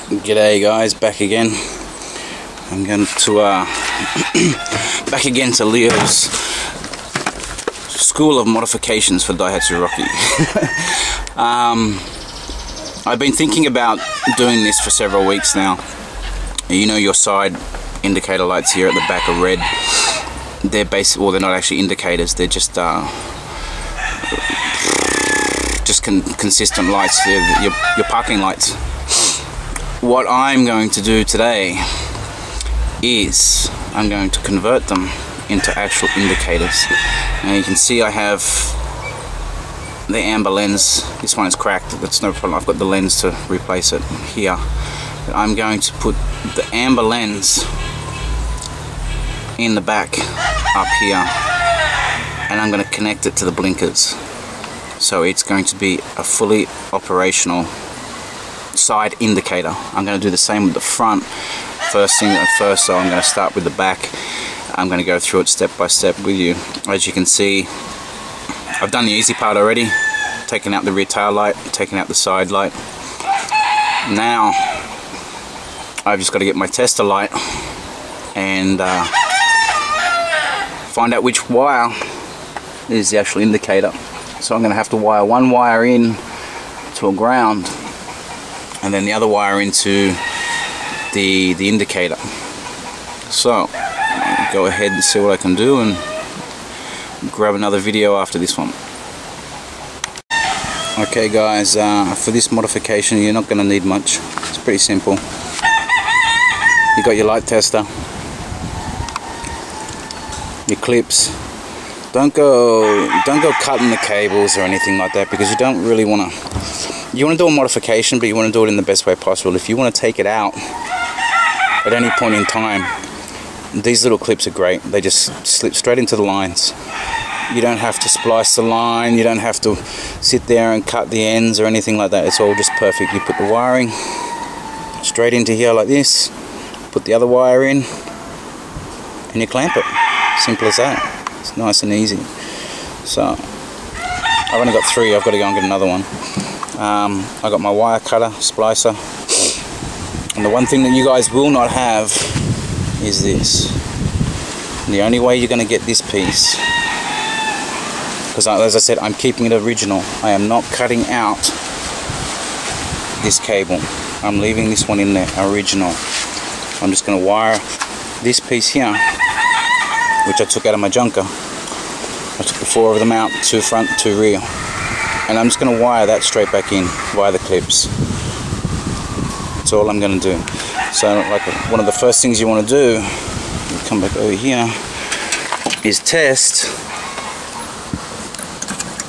G'day guys, back again. I'm going to back again to Leo's School of Modifications for Daihatsu Rocky. I've been thinking about doing this for several weeks now. You know, your side indicator lights here at the back are red. They're basically, well, they're not actually indicators, they're just consistent lights. They're your parking lights. What I'm going to do today is I'm going to convert them into actual indicators. Now you can see I have the amber lens. This one is cracked, that's no problem. I've got the lens to replace it here. But I'm going to put the amber lens in the back up here, and I'm going to connect it to the blinkers. So it's going to be a fully operational side indicator. I'm going to do the same with the front. First, so I'm going to start with the back. I'm going to go through it step by step with you. As you can see, I've done the easy part already. Taken out the rear tail light, taken out the side light. Now I've just got to get my tester light and find out which wire is the actual indicator. So I'm going to have to wire one wire in to a ground, and then the other wire into the indicator. So I'll go ahead and see what I can do and grab another video after this one. Okay guys, for this modification you're not going to need much. It's pretty simple. You got your light tester, your clips. Don't go cutting the cables or anything like that, because you don't really want to. You want to do a modification, but you want to do it in the best way possible. If you want to take it out at any point in time, these little clips are great. They just slip straight into the lines. You don't have to splice the line, you don't have to sit there and cut the ends or anything like that. It's all just perfect. You put the wiring straight into here like this, put the other wire in, and you clamp it. Simple as that. It's nice and easy. So I've only got 3. I've got to go and get another one. I got my wire cutter, splicer, and the one thing that you guys will not have is this. And the only way you're going to get this piece, because as I said, I'm keeping it original. I am not cutting out this cable. I'm leaving this one in there, original. I'm just going to wire this piece here, which I took out of my junker. I took the 4 of them out, 2 front, 2 rear. And I'm just going to wire that straight back in via the clips. That's all I'm going to do. So like one of the first things you want to do, come back over here, is test.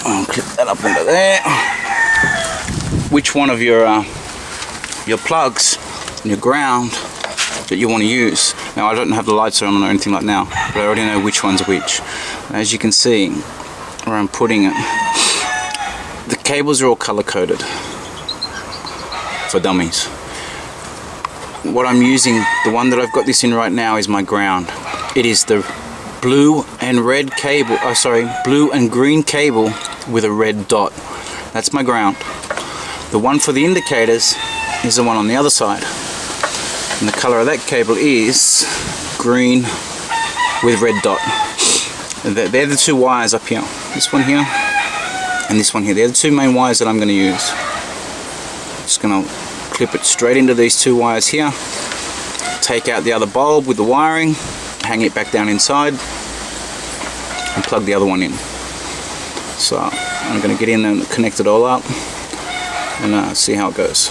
I'll clip that up into there. Which one of your plugs and your ground that you want to use. Now I don't have the lights on or anything like now, but I already know which one's which. As you can see where I'm putting it, the cables are all color coded for dummies. What I'm using, the one that I've got this in right now, is my ground. It is the blue and red cable, blue and green cable with a red dot. That's my ground. The one for the indicators is the one on the other side. And the color of that cable is green with red dot. They're the 2 wires up here. This one here and this one here. They're the 2 main wires that I'm going to use. Just going to clip it straight into these 2 wires here. Take out the other bulb with the wiring. Hang it back down inside. And plug the other one in. So I'm going to get in and connect it all up. And see how it goes.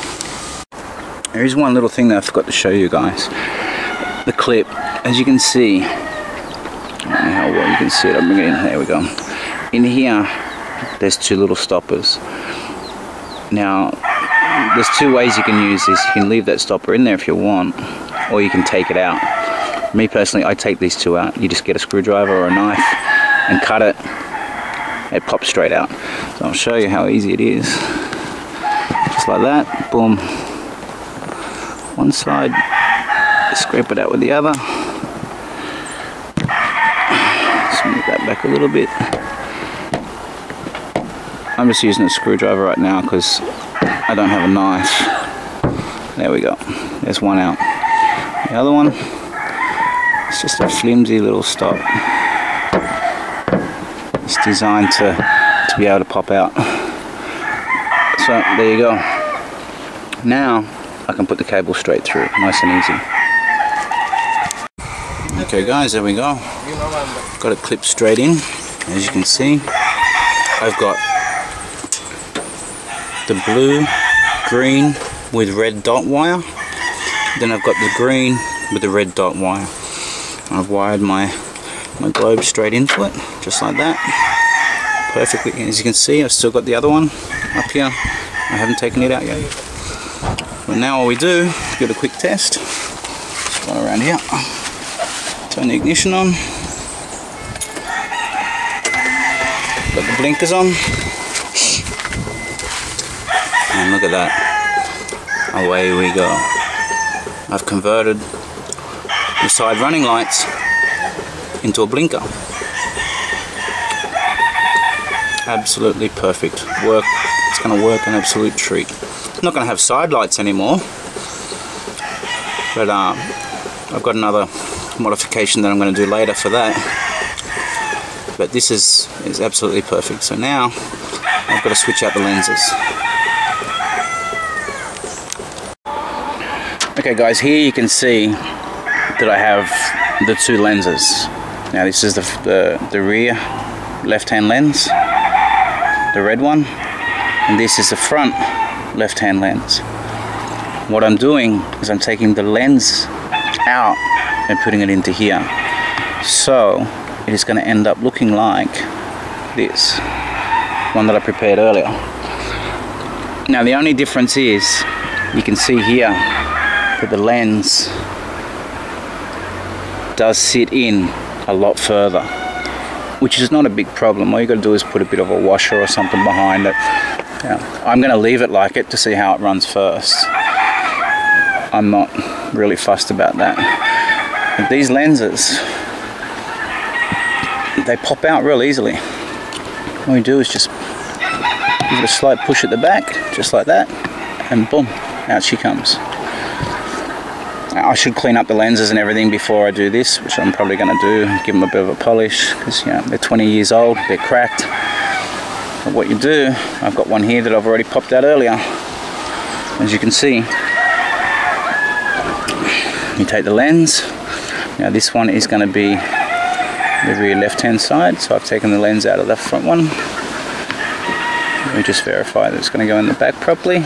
There is one little thing that I forgot to show you guys. The clip, as you can see, I don't know how well you can see it, I'll bring it in, there we go. In here, there's 2 little stoppers. Now, there's 2 ways you can use this. You can leave that stopper in there if you want, or you can take it out. Me personally, I take these 2 out. You just get a screwdriver or a knife and cut it. It pops straight out. So I'll show you how easy it is. Just like that, boom. One side, scrape it out with the other. Just move that back a little bit. I'm just using a screwdriver right now because I don't have a knife. There we go. There's one out. The other one, it's just a flimsy little stop. It's designed to be able to pop out. So there you go. Now I can put the cable straight through, nice and easy. Okay guys, there we go. Got it clipped straight in. As you can see, I've got the blue, green with red dot wire. Then I've got the green with the red dot wire. I've wired my globe straight into it, just like that. Perfectly. As you can see, I've still got the other one up here. I haven't taken it out yet. But now all we do is get a quick test. Just go around here. Turn the ignition on. Got the blinkers on. And look at that. Away we go. I've converted the side running lights into a blinker. Absolutely perfect. Work. It's going to work an absolute treat. I'm not going to have side lights anymore, but I've got another modification that I'm going to do later for that. But this is absolutely perfect. So now I've got to switch out the lenses. Okay guys, here you can see that I have the two lenses. Now this is the rear left-hand lens, the red one, and this is the front left-hand lens. What I'm doing is I'm taking the lens out and putting it into here. So it is going to end up looking like this one that I prepared earlier. Now the only difference is you can see here that the lens does sit in a lot further, which is not a big problem. All you got to do is put a bit of a washer or something behind it. Yeah. I'm going to leave it like it to see how it runs first. I'm not really fussed about that. But these lenses, they pop out real easily. All you do is just give it a slight push at the back, just like that, and boom, out she comes. I should clean up the lenses and everything before I do this, which I'm probably going to do. Give them a bit of a polish, because you know, they're 20 years old, they're cracked. But what you do, I've got one here that I've already popped out earlier. As you can see, you take the lens. Now this one is going to be the rear left-hand side, so I've taken the lens out of the front one. Let me just verify that it's going to go in the back properly.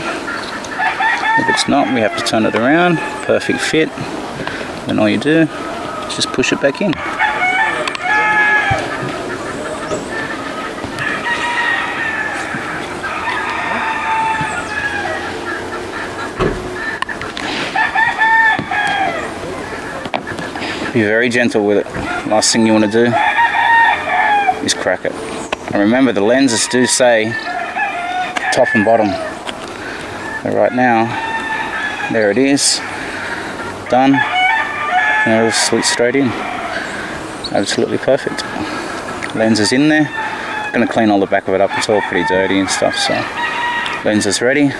If it's not, we have to turn it around. Perfect fit. Then all you do is just push it back in. Be very gentle with it. Last thing you want to do is crack it. And remember, the lenses do say top and bottom. But right now, there it is, done, and it'll slip straight in. Absolutely perfect. Lens is in there. I'm going to clean all the back of it up. It's all pretty dirty and stuff, so lens is ready.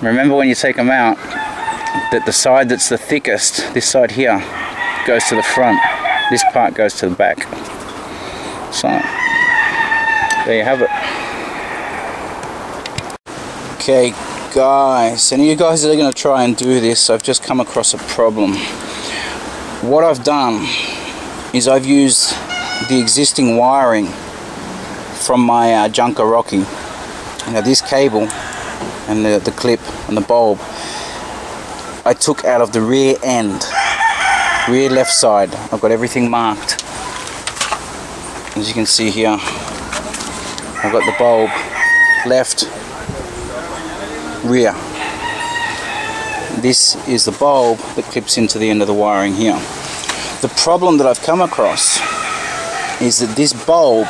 Remember when you take them out, that the side that's the thickest, this side here, goes to the front. This part goes to the back. So, there you have it. Okay guys, any of you guys that are going to try and do this, I've just come across a problem. What I've done is I've used the existing wiring from my Junker Rocky. Now this cable and the clip and the bulb I took out of the rear end, rear left side. I've got everything marked. As you can see here, I've got the bulb left, rear. This is the bulb that clips into the end of the wiring here. The problem that I've come across is that this bulb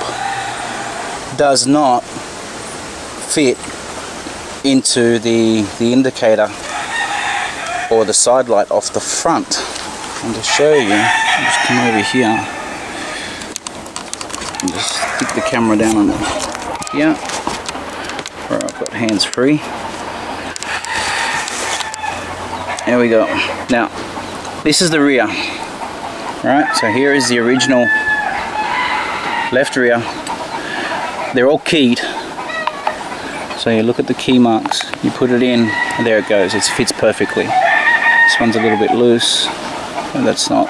does not fit into the indicator or the side light off the front. And to show you, I'll just come over here and just stick the camera down on it here, where I've got hands free. There we go. Now, this is the rear. Right, so here is the original left rear. They're all keyed. So you look at the key marks, you put it in, and there it goes. It fits perfectly. This one's a little bit loose. And that's not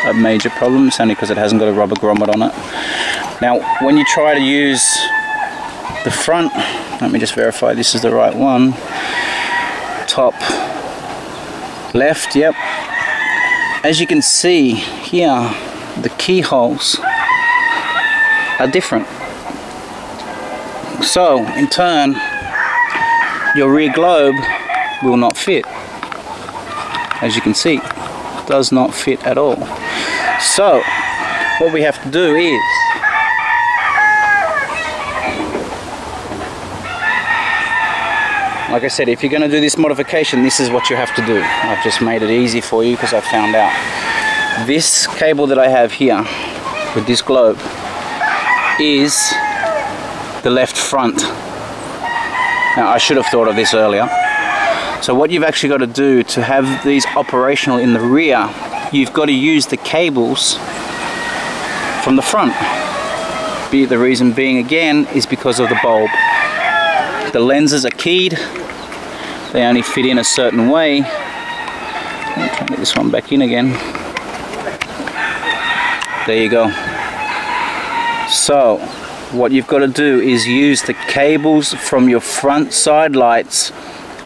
a major problem. It's only because it hasn't got a rubber grommet on it. Now, when you try to use the front, let me just verify this is the right one. Top left, yep. As you can see here, the keyholes are different. So, in turn, your rear globe will not fit. As you can see, it does not fit at all. So, what we have to do is like I said, if you're going to do this modification, this is what you have to do. I've just made it easy for you because I found out. This cable that I have here with this globe is the left front. Now, I should have thought of this earlier. So what you've actually got to do to have these operational in the rear, you've got to use the cables from the front. The reason being, again, is because of the bulb. The lenses are keyed. They only fit in a certain way. I'll try to get this one back in again. There you go. So, what you've got to do is use the cables from your front side lights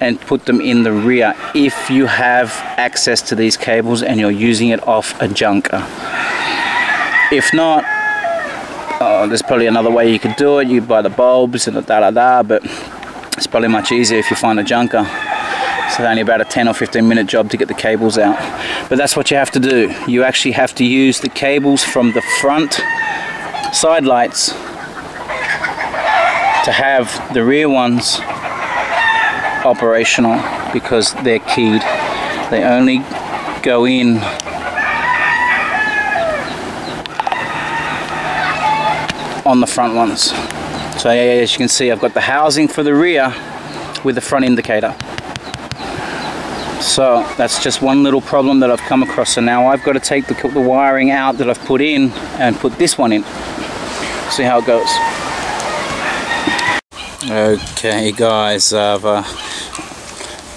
and put them in the rear if you have access to these cables and you're using it off a junker. If not, there's probably another way you could do it. You buy the bulbs and the da-da-da, but it's probably much easier if you find a junker. It's only about a 10 or 15 minute job to get the cables out. But that's what you have to do. You actually have to use the cables from the front side lights to have the rear ones operational because they're keyed. They only go in on the front ones. So as you can see, I've got the housing for the rear with the front indicator. So that's just one little problem that I've come across. So now I've got to take the wiring out that I've put in and put this one in. See how it goes. Okay guys, I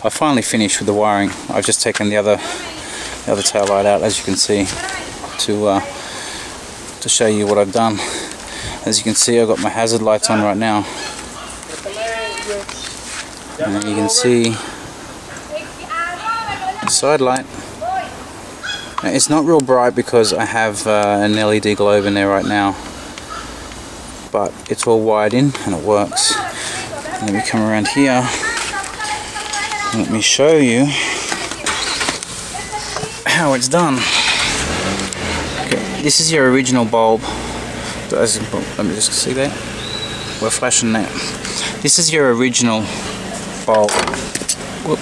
finally finished with the wiring. I've just taken the other tail light out, as you can see, to show you what I've done. As you can see, I've got my hazard lights on right now. And you can see the side light. Now, it's not real bright because I have an LED globe in there right now. But it's all wired in and it works. Let me come around here. Let me show you how it's done. Okay, this is your original bulb. Let me just see that. We're flashing that. This is your original bulb. Whoop.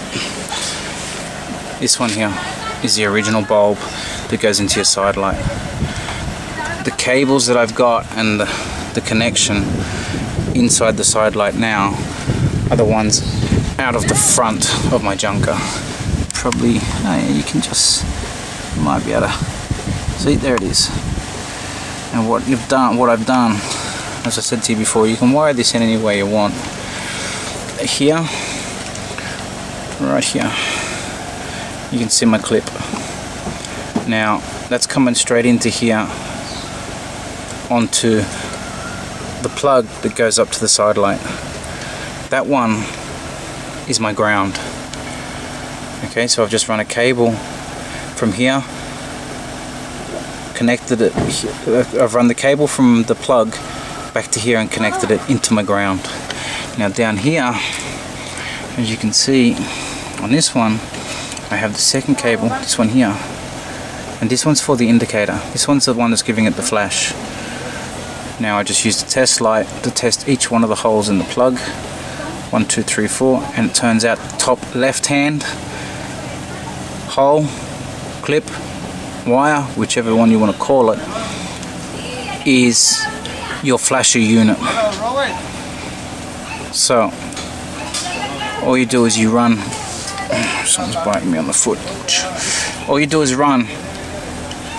This one here is the original bulb that goes into your side light. The cables that I've got and the connection inside the side light now are the ones out of the front of my junker. Probably, you can just, you might be able to see, there it is. And what I've done, as I said to you before, you can wire this in any way you want. Here, right here, you can see my clip. Now, that's coming straight into here onto the plug that goes up to the side light. That one is my ground. Okay, so I've just run a cable from here, connected it. I've run the cable from the plug back to here and connected it into my ground. Now down here, as you can see on this one, I have the second cable, this one here, and this one's for the indicator. This one's the one that's giving it the flash. Now I just used a test light to test each one of the holes in the plug. 1, 2, 3, 4, and it turns out the top left hand hole, clip, wire, whichever one you want to call it, is your flasher unit. So all you do is you run Someone's biting me on the foot. All you do is run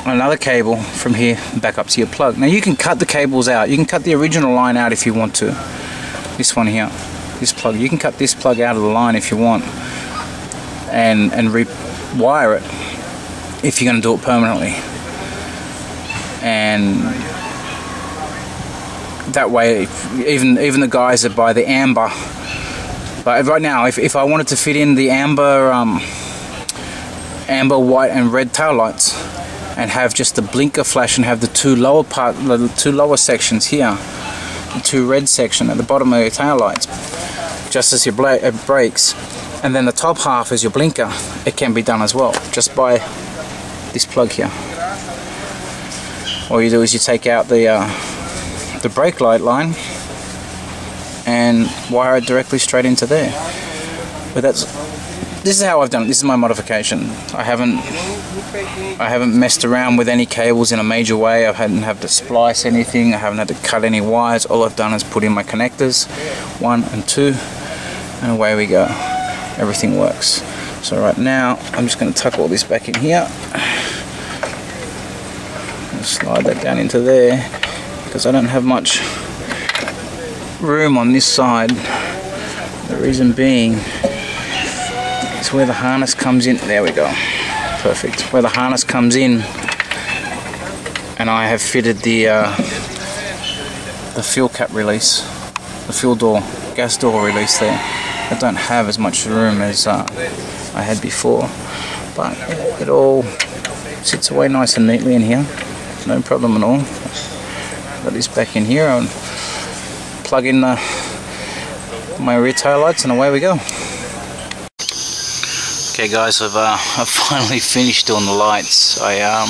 another cable from here back up to your plug. Now you can cut the cables out. You can cut the original line out if you want to. This one here, this plug. You can cut this plug out of the line if you want, and rewire it if you're going to do it permanently. And that way, even the guys that buy the amber. But right now, if I wanted to fit in the amber, white, and red tail lights, and have just the blinker flash, and have the two lower sections here, the two red section at the bottom of your tail lights, just as your brakes, and then the top half is your blinker, it can be done as well, just by this plug here. All you do is you take out the brake light line and wire it directly straight into there. But this is how I've done it. This is my modification. I haven't messed around with any cables in a major way. I haven't had to splice anything. I haven't had to cut any wires. All I've done is put in my connectors, 1 and 2, and away we go. Everything works. So right now I'm just going to tuck all this back in here. Slide that down into there because I don't have much room on this side. The reason being is where the harness comes in. There we go. Perfect. Where the harness comes in, and I have fitted the fuel cap release, the fuel door, gas door release there. I don't have as much room as I had before, but it all sits away nice and neatly in here. No problem at all. Got this back in here and plug in my rear tail lights, and away we go. Okay guys, I've finally finished doing the lights. I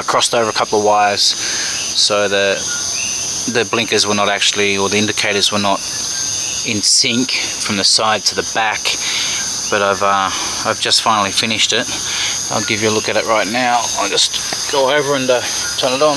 crossed over a couple of wires, so the blinkers were not actually, or the indicators were not in sync from the side to the back. But I've just finally finished it. I'll give you a look at it right now. I'll just go over and turn it on.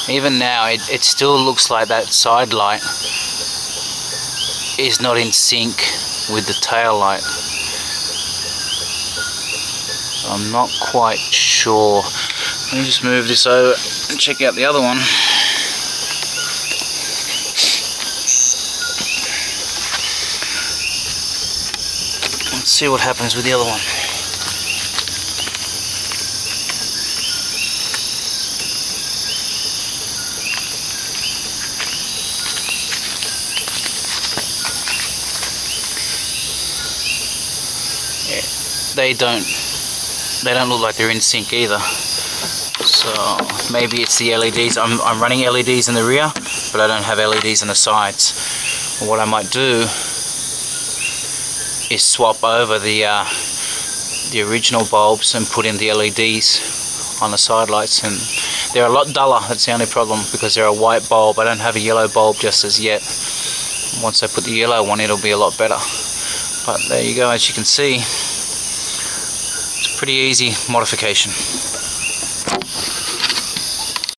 Even now, it still looks like that side light is not in sync with the tail light. I'm not quite sure. Let me just move this over and check out the other one. Let's see what happens with the other one. They don't look like they're in sync either. So maybe it's the LEDs. I'm running LEDs in the rear, but I don't have LEDs on the sides. What I might do is swap over the original bulbs and put in the LEDs on the side lights, and they're a lot duller. That's the only problem, because they're a white bulb. I don't have a yellow bulb just as yet. Once I put the yellow one, it'll be a lot better. But there you go. As you can see, pretty easy modification.